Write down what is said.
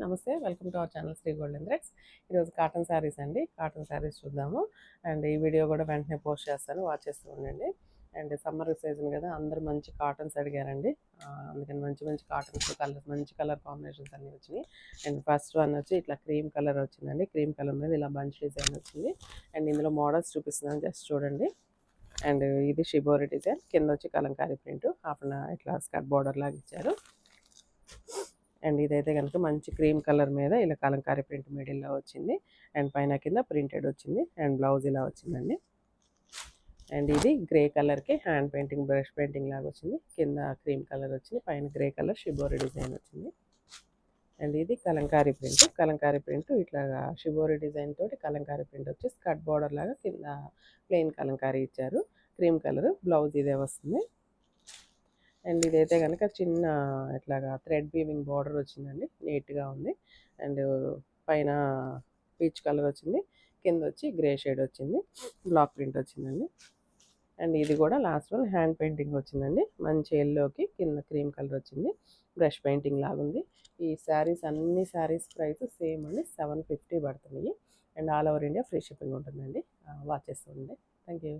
నమస్తే, welcome to our channel Shri Golden Threads. ఈరోజు cotton saris అండి. కాటన్ శారీస్ చూద్దాము. అండ్ ఈ వీడియో కూడా వెంటనే పోస్ట్ చేస్తాను, వాచ్ చేస్తూ ఉండండి. అండ్ సమ్మర్ సీజన్ కదా, అందరూ మంచి కాటన్స్ అడిగారండి. అందుకని మంచి మంచి కాటన్స్ కలర్స్, మంచి కలర్ కాంబినేషన్స్ అన్నీ వచ్చినాయి. అండ్ ఫస్ట్ వన్ వచ్చి ఇట్లా క్రీమ్ కలర్ వచ్చిందండి. క్రీమ్ కలర్ మీద ఇలా బంచ్ డిజైన్ వచ్చింది. అండ్ ఇందులో మోడల్స్ చూపిస్తున్నాను, జస్ట్ చూడండి. అండ్ ఇది షిబోరి డిజైన్, కింద వచ్చి కలంకారీ ప్రింట్, హాఫ్ ఇట్లా స్కర్ట్ బార్డర్ లాగా ఇచ్చారు. అండ్ ఇదైతే కనుక మంచి క్రీమ్ కలర్ మీద ఇలా కలంకారీ ప్రింట్ మిడిల్లో వచ్చింది. అండ్ పైన కింద ప్రింటెడ్ వచ్చింది. అండ్ బ్లౌజ్ ఇలా వచ్చిందండి. అండ్ ఇది గ్రే కలర్కి హ్యాండ్ పెయింటింగ్, బ్రష్ పెయింటింగ్ లాగా వచ్చింది. కింద క్రీమ్ కలర్ వచ్చింది, పైన గ్రే కలర్ షిబోరి డిజైన్ వచ్చింది. అండ్ ఇది కలంకారీ ప్రింట్. కలంకారీ ప్రింట్ ఇట్లాగా షిబోరి డిజైన్ తోటి కలంకారీ ప్రింట్ వచ్చి స్కర్ట్ బార్డర్ లాగా కింద ప్లెయిన్ కలంకారీ ఇచ్చారు. క్రీమ్ కలర్ బ్లౌజ్ ఇదే వస్తుంది. అండ్ ఇదైతే కనుక చిన్న ఇట్లాగా థ్రెడ్ వీవింగ్ బార్డర్ వచ్చిందండి, నీట్గా ఉంది. అండ్ పైన పీచ్ కలర్ వచ్చింది, కింద వచ్చి గ్రే షేడ్ వచ్చింది, బ్లాక్ ప్రింట్ వచ్చిందండి. అండ్ ఇది కూడా లాస్ట్ వన్ హ్యాండ్ పెయింటింగ్ వచ్చిందండి, మంచి ఎల్లోకి కింద క్రీమ్ కలర్ వచ్చింది, బ్రష్ పెయింటింగ్ లాగుంది. ఈ శారీస్ అన్ని శారీస్ ప్రైస్ సేమ్ అండి, 750 పడుతున్నాయి. And all over India free shipping ఉంటుందండి. వాచ్ చేస్తుండే. Thank you.